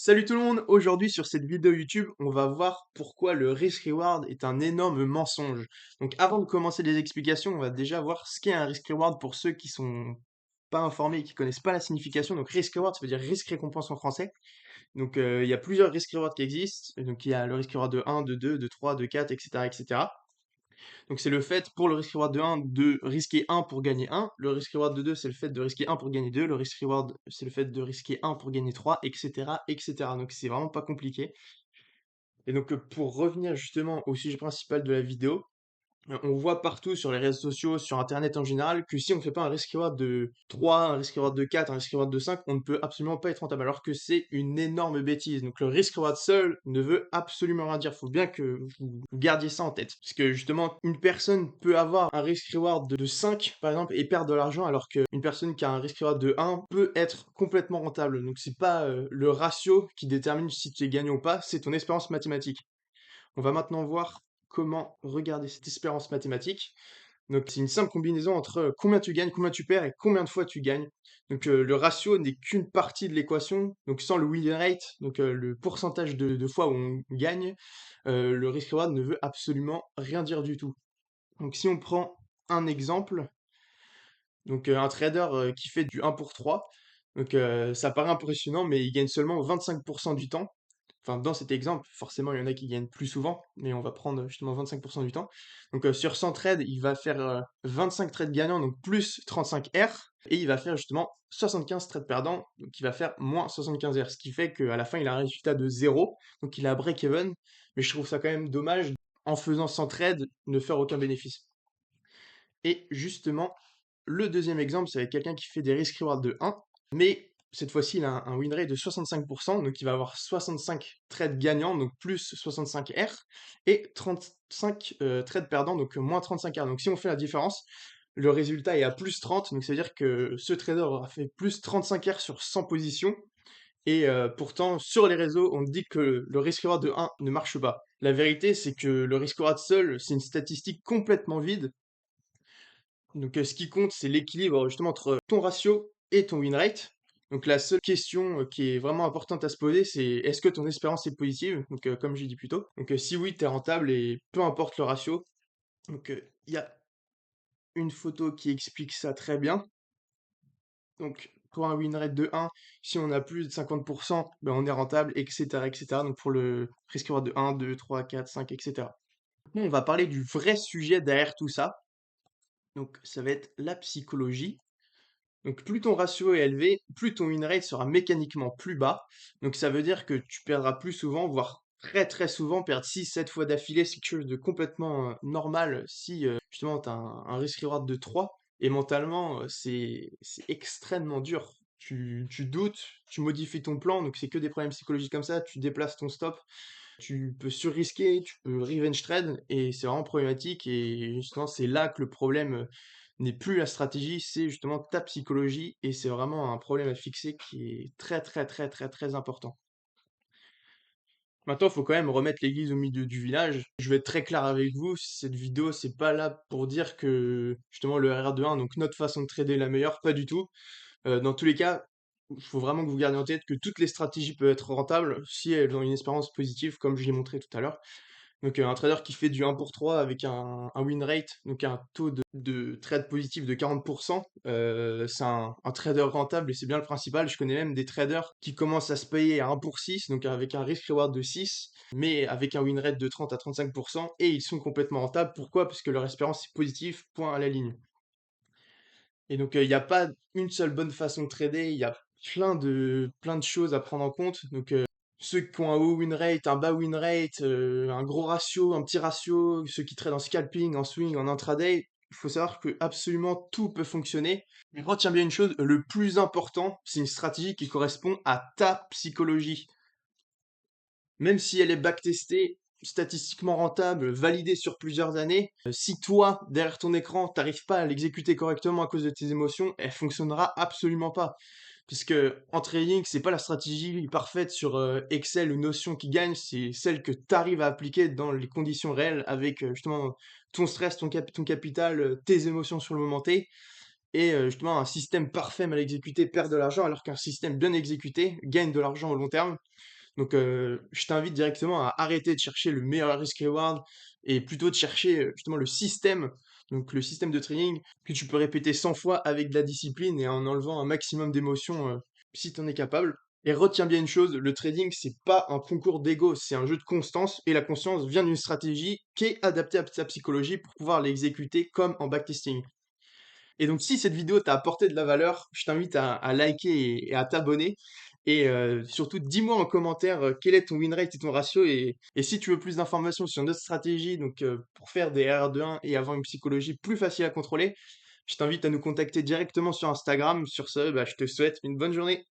Salut tout le monde, aujourd'hui sur cette vidéo YouTube, on va voir pourquoi le risk-reward est un énorme mensonge. Donc avant de commencer les explications, on va déjà voir ce qu'est un risk-reward pour ceux qui sont pas informés et qui connaissent pas la signification. Donc risk-reward, ça veut dire risque-récompense en français. Donc il y a plusieurs risk-rewards qui existent. Donc il y a le risk-reward de 1, de 2, de 3, de 4, etc., etc. Donc c'est le fait pour le risk reward de 1 de risquer 1 pour gagner 1, le risk reward de 2 c'est le fait de risquer 1 pour gagner 2, le risk reward c'est le fait de risquer 1 pour gagner 3, etc. etc. Donc c'est vraiment pas compliqué. Et donc pour revenir justement au sujet principal de la vidéo, on voit partout sur les réseaux sociaux, sur internet en général, que si on ne fait pas un risk reward de 3, un risk reward de 4, un risk reward de 5, on ne peut absolument pas être rentable, alors que c'est une énorme bêtise. Donc le risk reward seul ne veut absolument rien dire. Il faut bien que vous gardiez ça en tête. Parce que justement, une personne peut avoir un risk reward de 5, par exemple, et perdre de l'argent, alors qu'une personne qui a un risk reward de 1 peut être complètement rentable. Donc c'est pas le ratio qui détermine si tu es gagnant ou pas, c'est ton espérance mathématique. On va maintenant voir comment regarder cette espérance mathématique. Donc c'est une simple combinaison entre combien tu gagnes, combien tu perds et combien de fois tu gagnes. Donc le ratio n'est qu'une partie de l'équation. Donc sans le win rate, donc le pourcentage de fois où on gagne, le risk reward ne veut absolument rien dire du tout. Donc si on prend un exemple, donc un trader qui fait du 1 pour 3, donc ça paraît impressionnant, mais il gagne seulement 25% du temps. Enfin, dans cet exemple, forcément, il y en a qui gagnent plus souvent, mais on va prendre justement 25% du temps. Donc, sur 100 trades, il va faire 25 trades gagnants, donc plus 35 R, et il va faire justement 75 trades perdants, donc il va faire moins 75 R, ce qui fait qu'à la fin, il a un résultat de 0, donc il a break-even, mais je trouve ça quand même dommage, en faisant 100 trades, ne faire aucun bénéfice. Et justement, le deuxième exemple, c'est avec quelqu'un qui fait des risk rewards de 1, mais cette fois-ci, il a un win rate de 65%, donc il va avoir 65 trades gagnants, donc plus 65 R, et 35 trades perdants, donc moins 35 R. Donc si on fait la différence, le résultat est à plus 30, donc ça veut dire que ce trader aura fait plus 35 R sur 100 positions, et pourtant, sur les réseaux, on dit que le risk reward de 1 ne marche pas. La vérité, c'est que le risk reward seul, c'est une statistique complètement vide, donc, ce qui compte, c'est l'équilibre justement entre ton ratio et ton win rate. Donc, la seule question qui est vraiment importante à se poser, c'est est-ce que ton espérance est positive? Donc, comme j'ai dit plus tôt. Donc, si oui, tu es rentable et peu importe le ratio. Donc, il y a une photo qui explique ça très bien. Donc, pour un win rate de 1, si on a plus de 50%, ben, on est rentable, etc., etc. Donc, pour le risk reward de 1, 2, 3, 4, 5, etc. Maintenant, on va parler du vrai sujet derrière tout ça. Donc, ça va être la psychologie. Donc plus ton ratio est élevé, plus ton win rate sera mécaniquement plus bas. Donc ça veut dire que tu perdras plus souvent, voire très très souvent, perdre 6, 7 fois d'affilée, c'est quelque chose de complètement normal si justement tu as un risk reward de 3. Et mentalement, c'est extrêmement dur. Tu doutes, tu modifies ton plan, donc c'est que des problèmes psychologiques comme ça, tu déplaces ton stop, tu peux surrisquer, tu peux revenge trade, et c'est vraiment problématique. Et justement, c'est là que le problème n'est plus la stratégie, c'est justement ta psychologie, et c'est vraiment un problème à fixer qui est très très très très très important. Maintenant, il faut quand même remettre l'église au milieu du village. Je vais être très clair avec vous, cette vidéo, c'est pas là pour dire que justement le RR1, donc notre façon de trader est la meilleure, pas du tout. Dans tous les cas, il faut vraiment que vous gardiez en tête que toutes les stratégies peuvent être rentables si elles ont une espérance positive, comme je l'ai montré tout à l'heure. Donc un trader qui fait du 1 pour 3 avec un win rate, donc un taux de trade positif de 40%, c'est un trader rentable et c'est bien le principal. Je connais même des traders qui commencent à se payer à 1 pour 6, donc avec un risk reward de 6, mais avec un win rate de 30 à 35%, et ils sont complètement rentables. Pourquoi? Parce que leur espérance est positive, point à la ligne. Et donc il n'y a pas une seule bonne façon de trader, il y a plein de choses à prendre en compte. Donc ceux qui ont un haut win rate, un bas win rate, un gros ratio, un petit ratio, ceux qui tradent en scalping, en swing, en intraday, il faut savoir que absolument tout peut fonctionner. Mais retiens bien une chose, le plus important, c'est une stratégie qui correspond à ta psychologie. Même si elle est backtestée, statistiquement rentable, validée sur plusieurs années, si toi, derrière ton écran, t'arrives pas à l'exécuter correctement à cause de tes émotions, elle fonctionnera absolument pas. Puisque en trading, c'est pas la stratégie parfaite sur Excel ou Notion qui gagne, c'est celle que tu arrives à appliquer dans les conditions réelles avec justement ton stress, ton capital, tes émotions sur le moment T. et justement un système parfait mal exécuté perd de l'argent alors qu'un système bien exécuté gagne de l'argent au long terme. Donc, je t'invite directement à arrêter de chercher le meilleur risk-reward et plutôt de chercher justement le système, donc le système de trading que tu peux répéter 100 fois avec de la discipline et en enlevant un maximum d'émotions si tu en es capable. Et retiens bien une chose, le trading, c'est pas un concours d'ego, c'est un jeu de constance et la constance vient d'une stratégie qui est adaptée à sa psychologie pour pouvoir l'exécuter comme en backtesting. Et donc, si cette vidéo t'a apporté de la valeur, je t'invite à liker et à t'abonner. Et surtout, dis-moi en commentaire quel est ton win rate et ton ratio. Et si tu veux plus d'informations sur notre stratégie, donc pour faire des RR de 1 et avoir une psychologie plus facile à contrôler, je t'invite à nous contacter directement sur Instagram. Sur ce, bah, je te souhaite une bonne journée.